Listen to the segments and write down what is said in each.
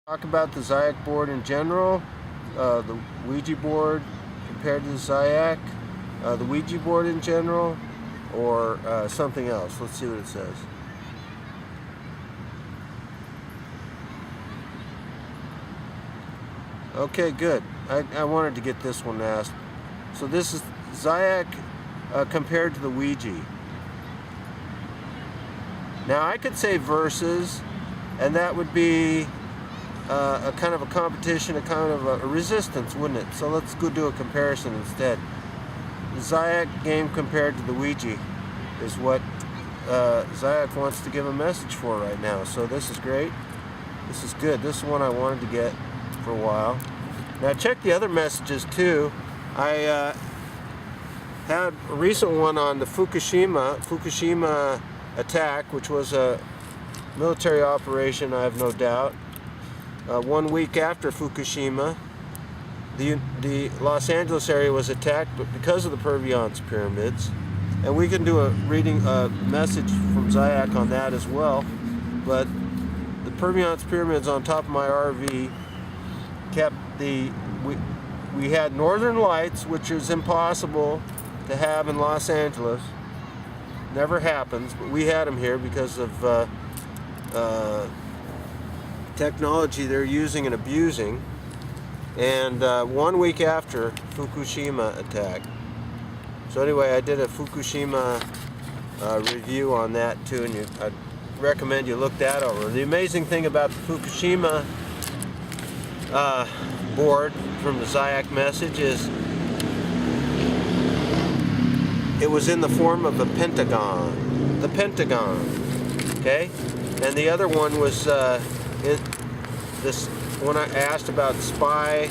Talk about the Zyac board in general, the Ouija board compared to the Zyac, the Ouija board in general, or something else. Let's see what it says. Okay, good. I wanted to get this one asked. So this is Zyac compared to the Ouija. Now I could say versus, and that would be a kind of a competition, a kind of a resistance, wouldn't it? So let's go do a comparison instead. The Zyac game compared to the Ouija is what Zyac wants to give a message for right now. So this is great. This is good. This is one I wanted to get for a while. Now check the other messages too. I had a recent one on the Fukushima attack, which was a military operation, I have no doubt. 1 week after Fukushima, the Los Angeles area was attacked, but because of the Perviance pyramids, and we can do a message from Zyac on that as well. But the Perviance pyramids on top of my RV kept we had northern lights, which is impossible to have in Los Angeles. Never happens, but we had them here because of technology they're using and abusing. And 1 week after Fukushima attack. So anyway, I did a Fukushima review on that too, and I'd recommend you look that over. The amazing thing about the Fukushima board from the Zyac message is it was in the form of a pentagon. The pentagon. Okay? And the other one was this when I asked about the spy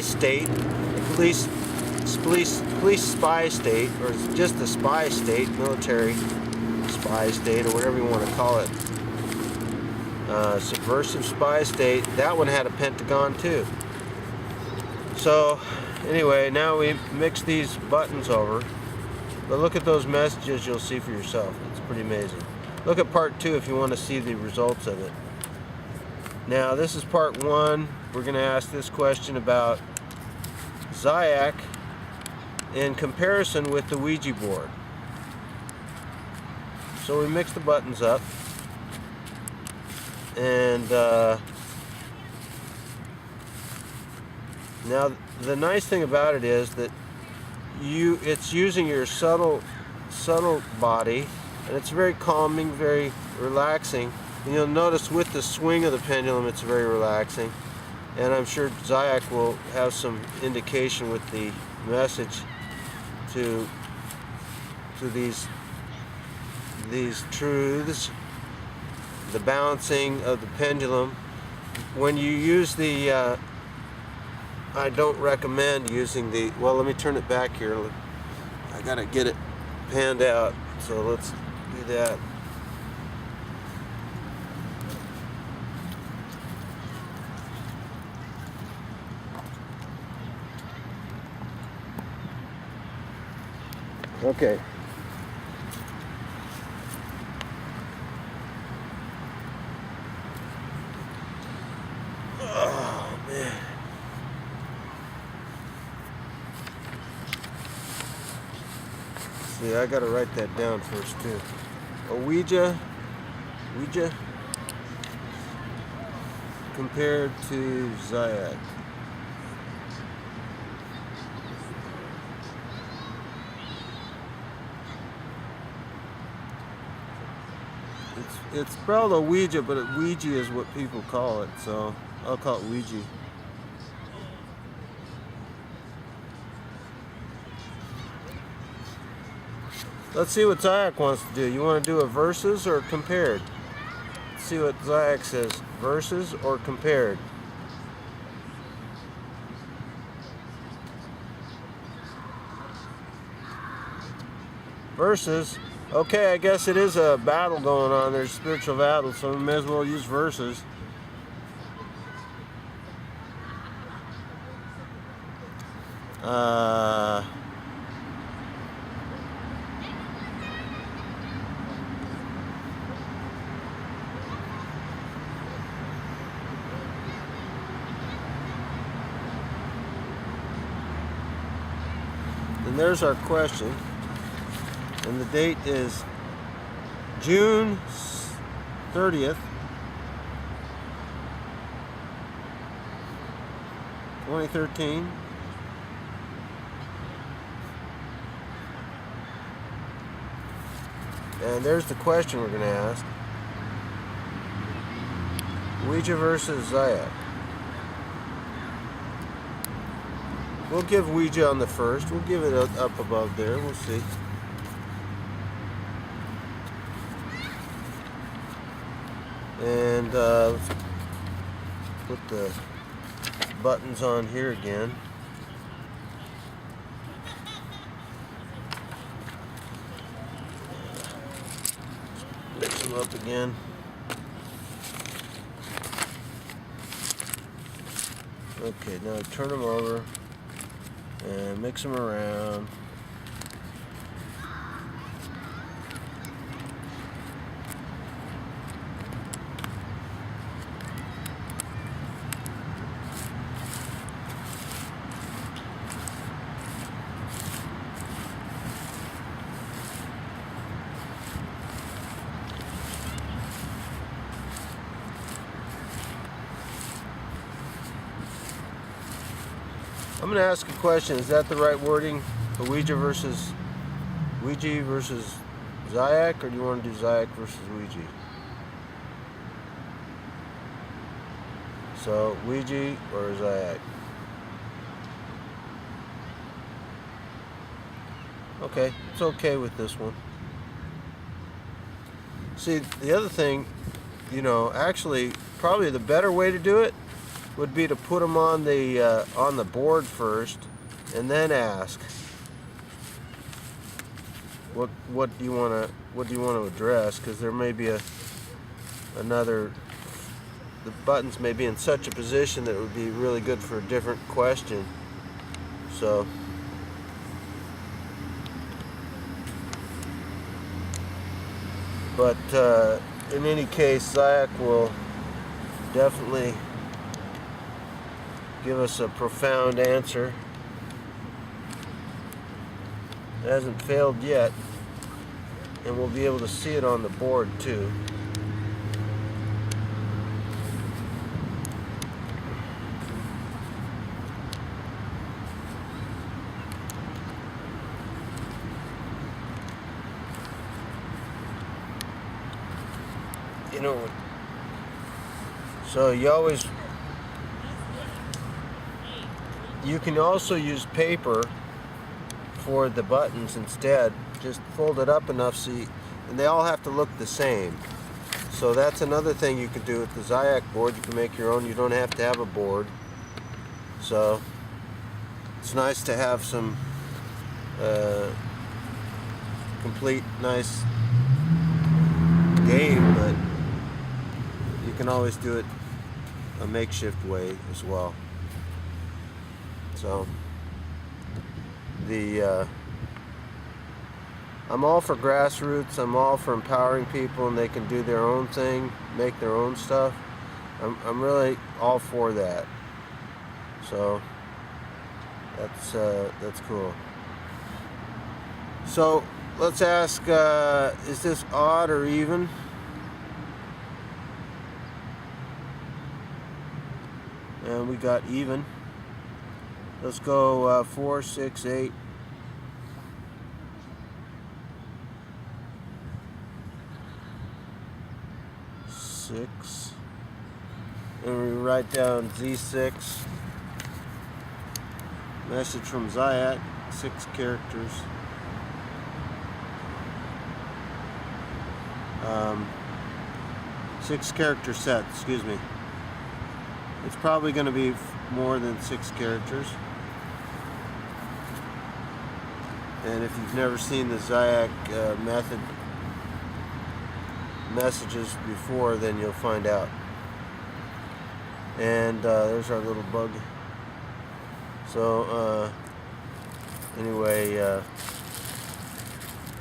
state, police spy state, or just the spy state, military spy state, or whatever you want to call it, subversive spy state. That one had a pentagon too. So anyway, now we mix these buttons over. But look at those messages, you'll see for yourself. It's pretty amazing. Look at part 2 if you want to see the results of it. Now this is part 1. We're going to ask this question about Zyac in comparison with the Ouija board. So we mix the buttons up. And now the nice thing about it is that it's using your subtle body, and it's very calming, very relaxing. And you'll notice with the swing of the pendulum, it's very relaxing. And I'm sure Zyac will have some indication with the message to these truths, the balancing of the pendulum. When you use the I don't recommend using the, well, let me turn it back here. I gotta get it panned out, so let's do that. Okay. Oh, man. See, I gotta write that down first too. A Ouija compared to Zyac. It's spelled a Ouija, but Ouija is what people call it, so I'll call it Ouija. Let's see what Zyac wants to do. You want to do a versus or compared? Let's see what Zyac says. Versus or compared? Versus. Okay, I guess it is a battle going on. There's spiritual battle, so we may as well use versus. And there's our question. And the date is June 30th, 2013. And there's the question we're going to ask. Ouija versus Zyac. We'll give Ouija on the first. We'll give it up above there. We'll see. And let's put the buttons on here again. Mix them up again. Okay, now turn them over and mix them around. I'm going to ask a question. Is that the right wording? Ouija versus Zyac, or do you want to do Zyac versus Ouija? So, Ouija or Zyac? Okay, it's okay with this one. See, the other thing, you know, actually, probably the better way to do it would be to put them on the board first, and then ask what do you want to address, because there may be the buttons may be in such a position that it would be really good for a different question. So but in any case, Zyac will definitely give us a profound answer. It hasn't failed yet, and we'll be able to see it on the board too. You know, so you can also use paper for the buttons instead. Just fold it up enough and they all have to look the same. So that's another thing you could do with the Zyac board. You can make your own. You don't have to have a board. So it's nice to have some complete nice game, but you can always do it a makeshift way as well. So I'm all for grassroots. I'm all for empowering people, and they can do their own thing, make their own stuff. I'm really all for that. So that's cool. So let's ask, is this odd or even? And we got even. Let's go 4, 6, 8. 6. And we write down Z6. Message from Zyac, 6 characters. 6 character set, excuse me. It's probably going to be more than 6 characters. And if you've never seen the Zyac method messages before, then you'll find out. And there's our little bug. So anyway,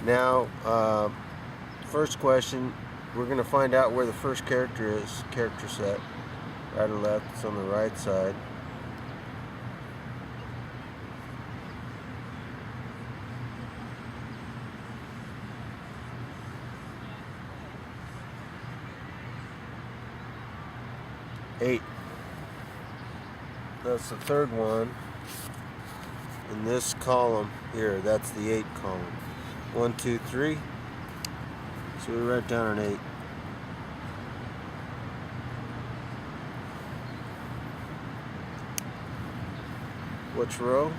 now first question, we're going to find out where the first character is, character set. Right or left, it's on the right side. 8. That's the third one in this column here. That's the 8 column. 1, 2, 3. So we write down an 8. Which row?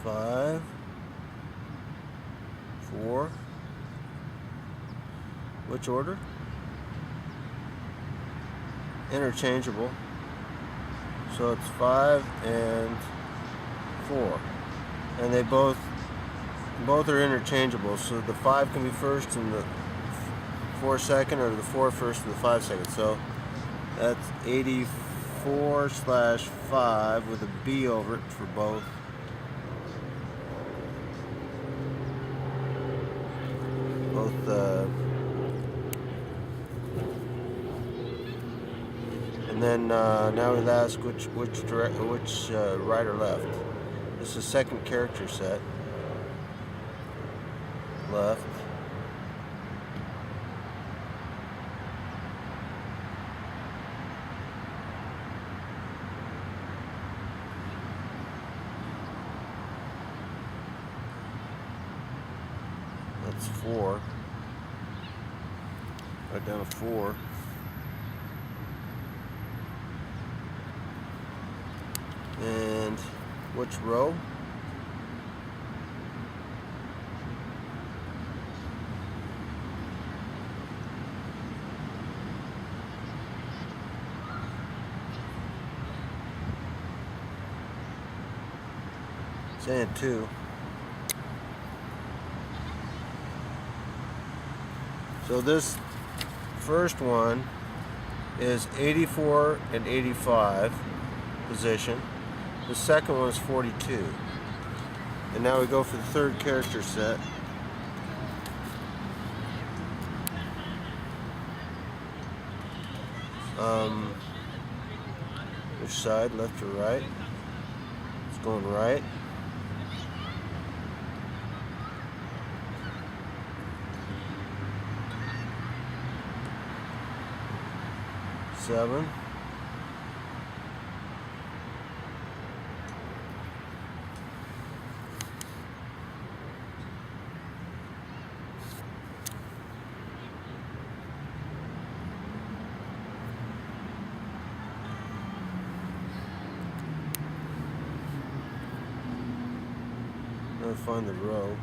Five, 4. Which order? Interchangeable. So it's 5 and 4, and they both are interchangeable. So the 5 can be first and the 4 second, or the 4 first and the 5 second. So that's 84/5 with a B over it for both. And then now we'll ask which right or left. This is second character set. Left. That's 4. Right down to 4. And which row? Saying 2. So this first one is 84 and 85 position. The second one is 42. And now we go for the third character set. Which side, left or right? It's going right. Seven. Now find the row.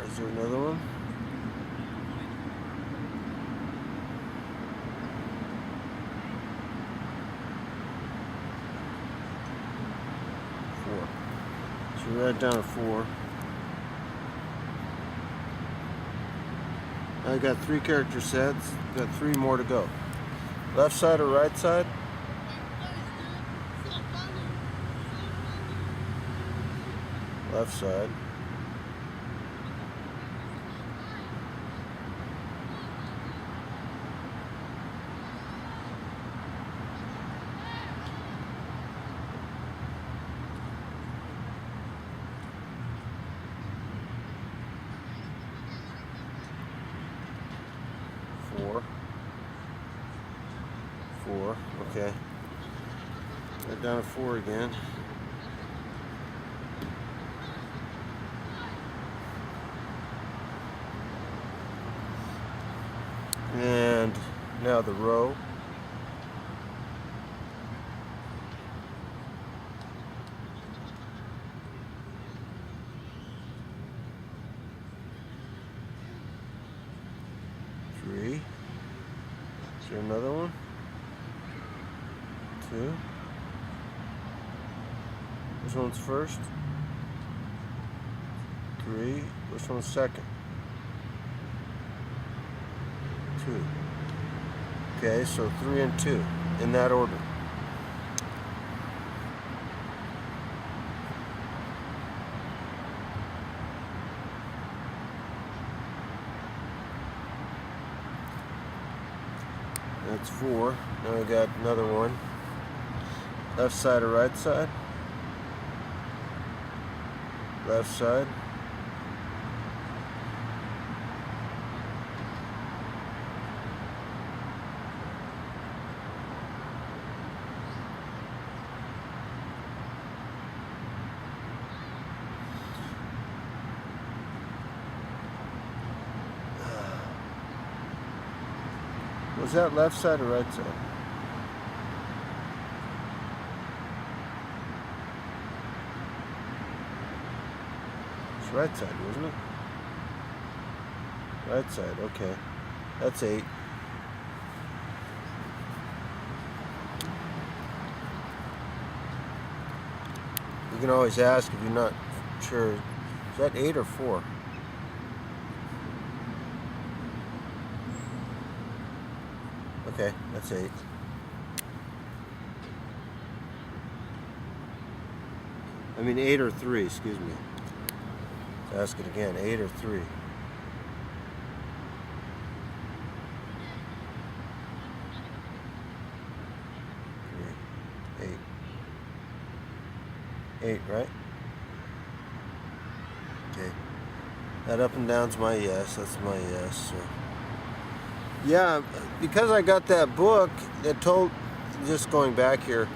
Is there another one? Four. So we write down a 4. Now I got 3 character sets. Got 3 more to go. Left side or right side? Left side. Four. Okay. Right down to 4 again. And now the row. Three. Is there another one? 2. Which one's first? 3. Which one's second? 2. Okay, so 3 and 2 in that order. That's 4. Now I got another one. Left side or right side? Left side. Was that left side or right side? It's right side, wasn't it? Right side, okay. That's 8. You can always ask if you're not sure. Is that 8 or 4? Okay, that's 8. I mean 8 or 3, excuse me. Let's ask it again, 8 or 3. 8. 8, right? Okay. That up and down's my yes, that's my yes. So. Yeah, because I got that book that told, just going back here,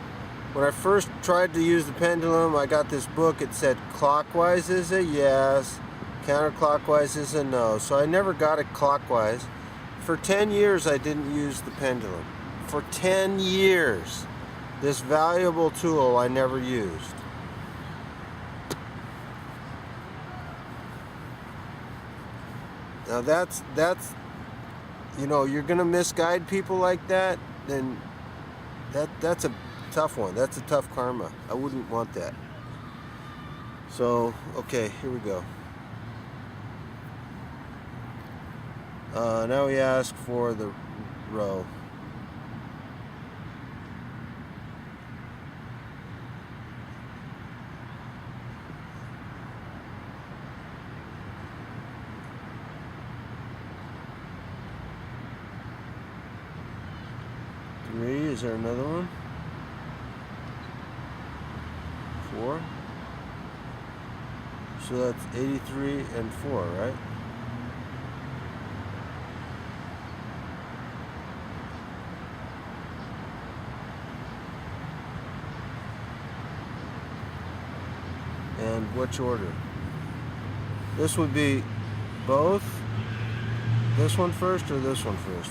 when I first tried to use the pendulum, I got this book. It said clockwise is a yes, counterclockwise is a no. So I never got it clockwise. For 10 years, I didn't use the pendulum. For 10 years, this valuable tool I never used. Now that's you know, you're gonna misguide people like that, then that's a tough one. That's a tough karma. I wouldn't want that. So, okay, here we go. Now we ask for the row. Is there another one? 4. So that's 83 and 4, right? And which order? This would be both? This one first or this one first?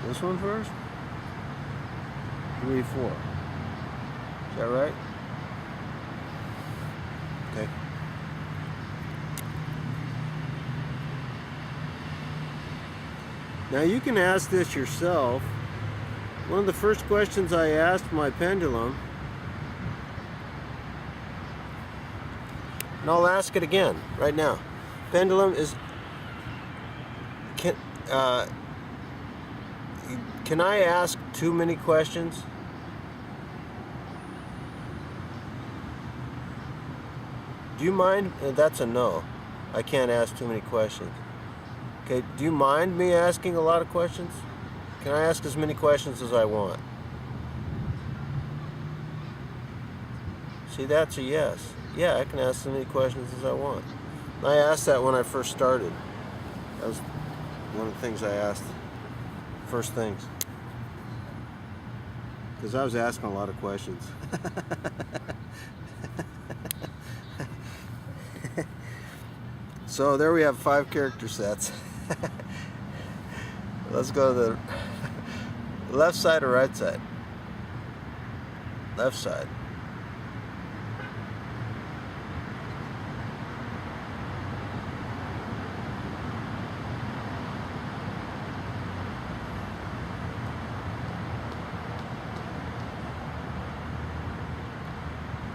This one first? 3, 4. Is that right? Okay. Now you can ask this yourself. One of the first questions I asked my pendulum, and I'll ask it again right now. Pendulum is, can I ask too many questions? Do you mind? That's a no. I can't ask too many questions. Okay, do you mind me asking a lot of questions? Can I ask as many questions as I want? See, that's a yes. Yeah, I can ask as many questions as I want. I asked that when I first started. That was one of the things I asked. First things. Because I was asking a lot of questions. So there we have 5 character sets. Let's go to the left side or right side? Left side.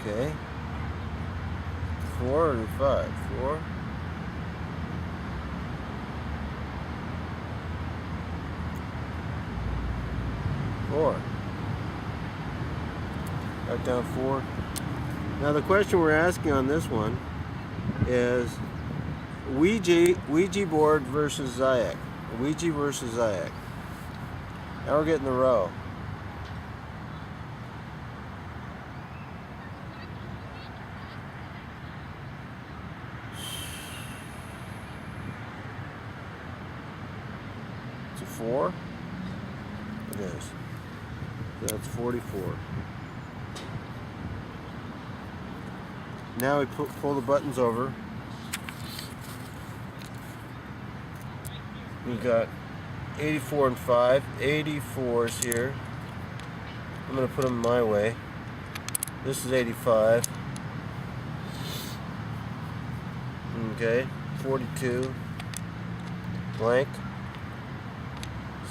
Okay. 4 or 5? 4. Write down 4. Now the question we're asking on this one is Ouija board versus Zyac. Ouija versus Zyac. Now we're getting the row. It's a 4. It is. That's 44. Now we pull the buttons over. We got 84 and 5. 84's here. I'm going to put them my way. This is 85. Okay. 42. Blank.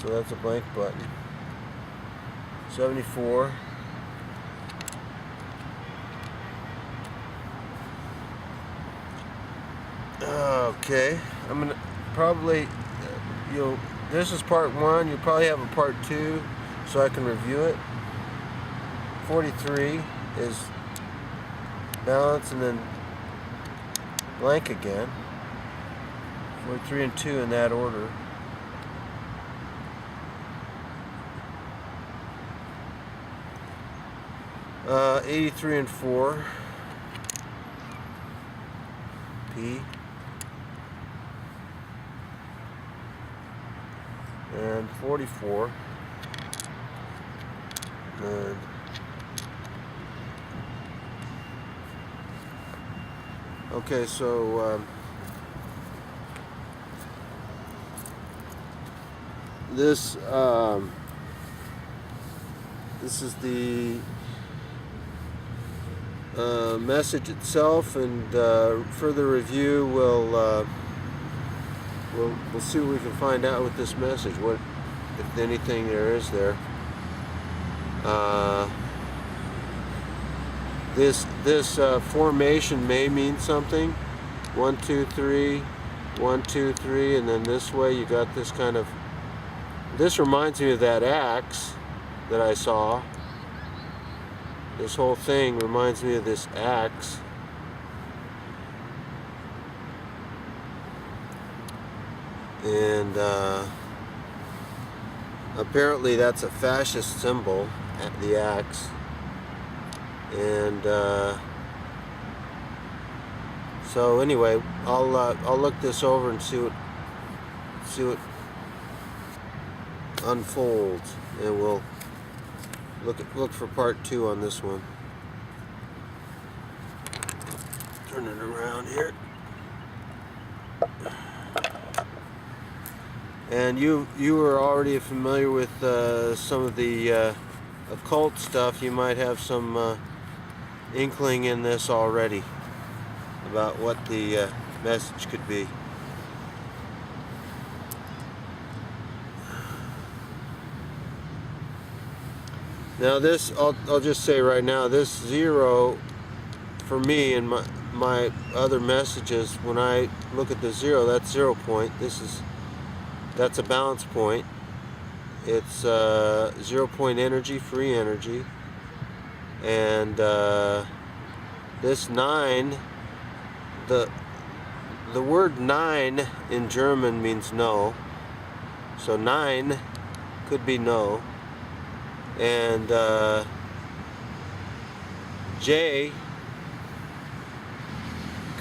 So that's a blank button. 74. Okay, I'm gonna probably this is part 1. You'll probably have a part 2 so I can review it. 43 is balance and then blank again. 43 and 2 in that order. Uh, 83 and 4. P. And 44. And okay, so this is the message itself, and further review we'll see what we can find out with this message, what if anything there is there. This formation may mean something. 1 2 3 1 2 3, and then this way you got this kind of, this reminds me of that axe that I saw. This whole thing reminds me of this axe. And apparently that's a fascist symbol, the axe. And so anyway, I'll look this over and see what unfolds, and we'll look for part 2 on this one. Turn it around here. And you are already familiar with some of the occult stuff. You might have some inkling in this already about what the message could be. Now this, I'll just say right now, this 0 for me and my other messages, when I look at the 0, that's 0 point. That's a balance point. It's 0 point energy, free energy. And this 9, the word 9 in German means no. So 9 could be no. And J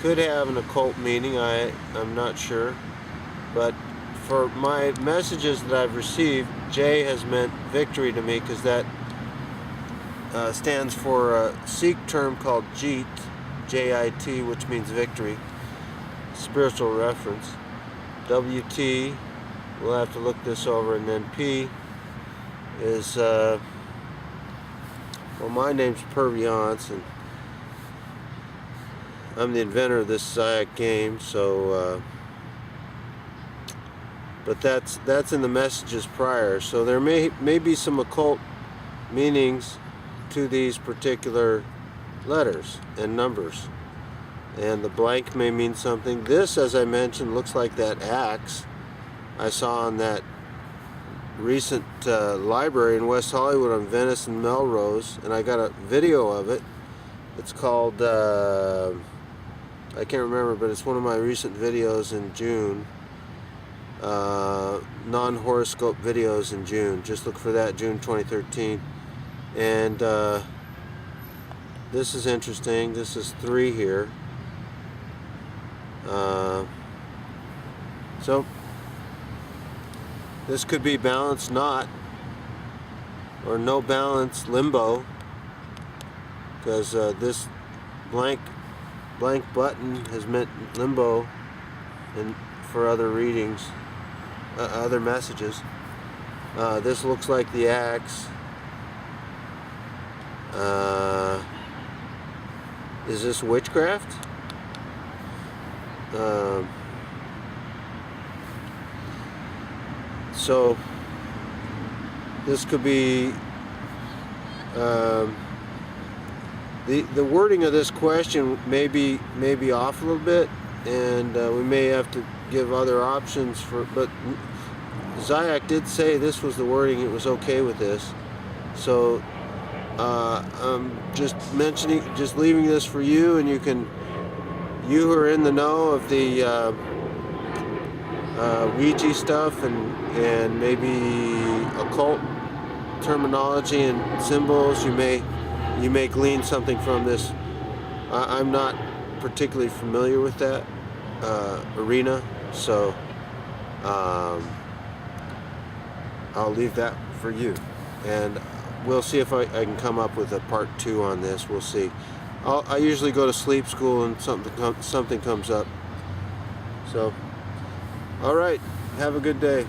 could have an occult meaning. I'm not sure. But for my messages that I've received, J has meant victory to me, because that stands for a Sikh term called Jeet, J-I-T, which means victory. Spiritual reference. W-T, we'll have to look this over, and then P is, well, my name's Perviance, and I'm the inventor of this Zyac game, so but that's in the messages prior. So there may be some occult meanings to these particular letters and numbers. And the blank may mean something. This, as I mentioned, looks like that axe I saw on that recent library in West Hollywood on Venice and Melrose, and I got a video of it. It's called, I can't remember, but it's one of my recent videos in June. Non-horoscope videos in June. Just look for that, June 2013. And this is interesting. This is 3 here. So this could be balance knot or no balance limbo, because this blank button has meant limbo and for other readings, other messages. This looks like the axe. Is this witchcraft? So this could be the wording of this question may be off a little bit, and we may have to give other options for. But Zyac did say this was the wording; it was okay with this. So I'm just mentioning, just leaving this for you, and you who are in the know of the Ouija stuff and maybe occult terminology and symbols, you may glean something from this. I'm not particularly familiar with that arena, so I'll leave that for you, and we'll see if I can come up with a part 2 on this. We'll see. I usually go to sleep school and something comes up. So, all right, have a good day.